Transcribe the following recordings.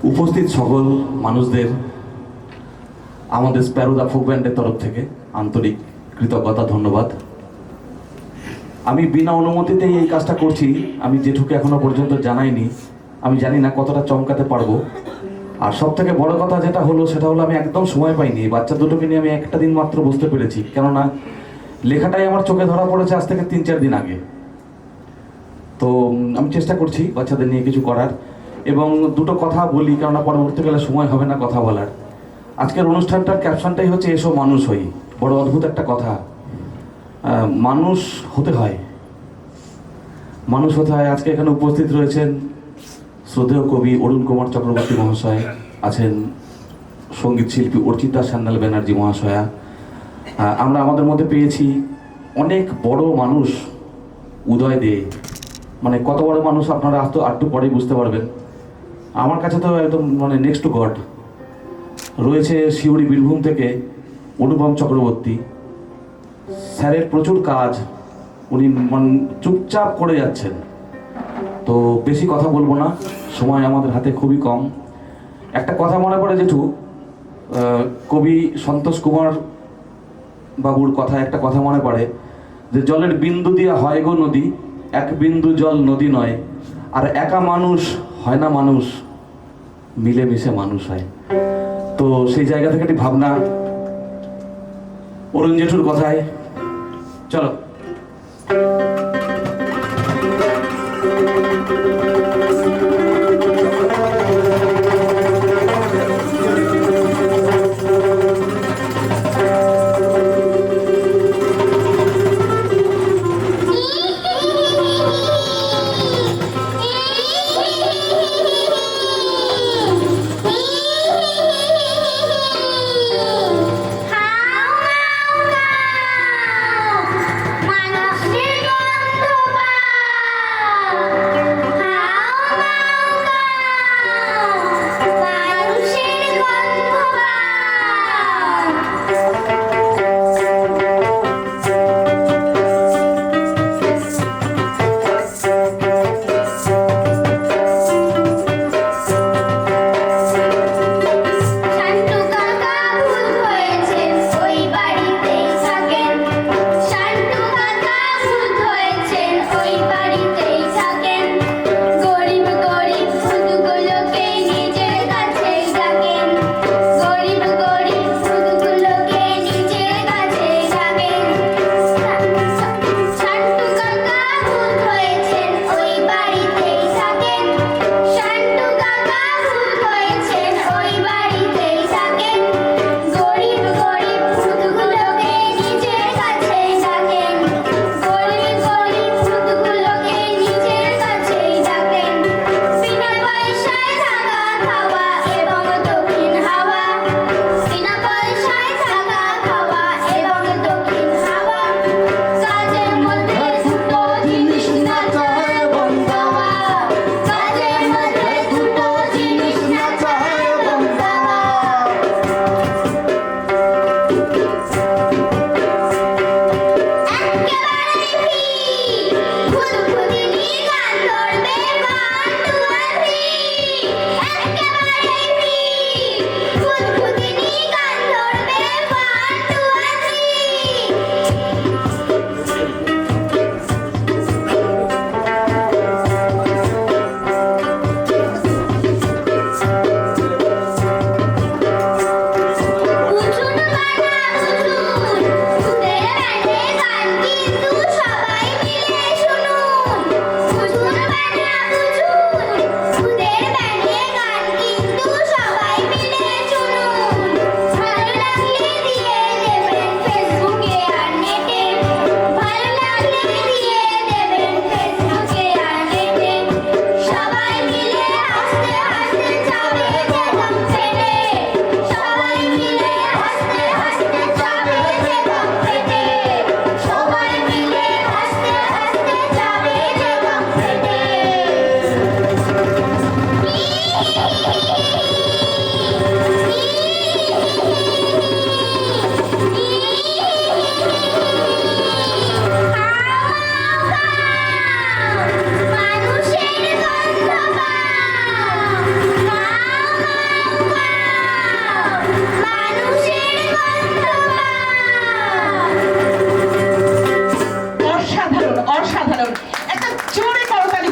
উপস্থিত সকল মানুষদের আমাদের স্প্যারোদা ফোক ব্যান্ডের তরফ থেকে আন্তরিক কৃতজ্ঞতা, ধন্যবাদ। আমি বিনা অনুমতিতেই এই কাজটা করছি। আমি জেঠুকে এখনো পর্যন্ত জানাইনি। আমি জানি না কতটা চমকাতে পারবো। আর সব থেকে বড় কথা যেটা হলো সেটা হলো আমি একদম সময় পাইনি। বাচ্চা দুটোকে নিয়ে আমি একটা দিন মাত্র বসতে পেরেছি, কেননা লেখাটাই আমার চোখে ধরা পড়েছে আজ থেকে 3-4 দিন আগে। তো আমি চেষ্টা করছি বাচ্চাদের নিয়ে কিছু করার। এবং দুটো কথা বলি, কেননা পরবর্তীকালে সময় হবে না কথা বলার। আজকের অনুষ্ঠানটার ক্যাপশনটাই হচ্ছে এসো মানুষ হই। বড় অদ্ভুত একটা কথা। মানুষ হতে হয়, মানুষ হতে হয়। আজকে এখানে উপস্থিত রয়েছেন শ্রদ্ধেয় কবি অরুণ কুমার চক্রবর্তী মহাশয়, আছেন সঙ্গীত শিল্পী অর্চিতা সান্যাল ব্যানার্জি মহাশয়া। আমরা আমাদের মধ্যে পেয়েছি অনেক বড় মানুষ উদয় দে। মানে কত বড় মানুষ আপনারা একটু পরেই বুঝতে পারবেন। আমার কাছে তো একদম মানে নেক্সট টু গড। রয়েছে শিউরি বীরভূম থেকে অনুপম চক্রবর্তী। স্যারের প্রচুর কাজ, উনি চুপচাপ করে যাচ্ছেন। তো বেশি কথা বলবো না, সময় আমাদের হাতে খুবই কম। একটা কথা মনে পড়ে জেঠু, কবি সন্তোষ কুমার বাবুর কথা একটা কথা মনে পড়ে যে জলের বিন্দু দিয়া হয় গো নদী, এক বিন্দু জল নদী নয়, আর একা মানুষ হয় না মানুষ, মিলেমিশে মানুষ হয়। তো সেই জায়গা থেকে একটি ভাবনা অরুণ জেঠুর কথায়। চলো। মানুষের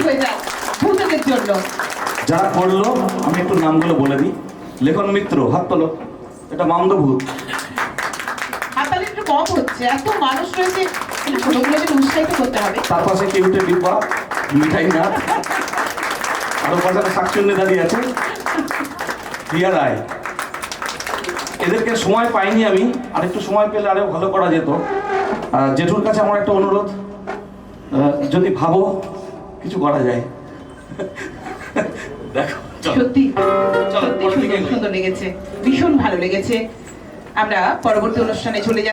হয়ে যাক ভূতদের জন্য। যারা করলো আমি একটু নামগুলো বলে দিই। লেখন মিত্র, হাত তোলো, এটা মামদভূত। হাতালে একটু কম হচ্ছে, এত মানুষ রয়েছে, একটু ছোটগুলোকে উৎসাহিত করতে হবে। তার পাশে কিউটের ডিব্বা, মিঠাই না, আরো পাশে শাকচুন্নি দাঁড়িয়ে আছে, প্রিয়া রায়। এদেরকে সময় পাইনি আমি, আর একটু সময় পেলে আরো ভালো করা যেত। জেঠুর কাছে আমার একটা অনুরোধ, যদি ভাবো কিছু করা যায়। দেখো সত্যি চলো, সত্যি পরের দিকে সুন্দর এগোই। সুন্দর লেগেছে, ভীষণ ভালো লেগেছে। আমরা পরবর্তী অনুষ্ঠানে চলে যাব।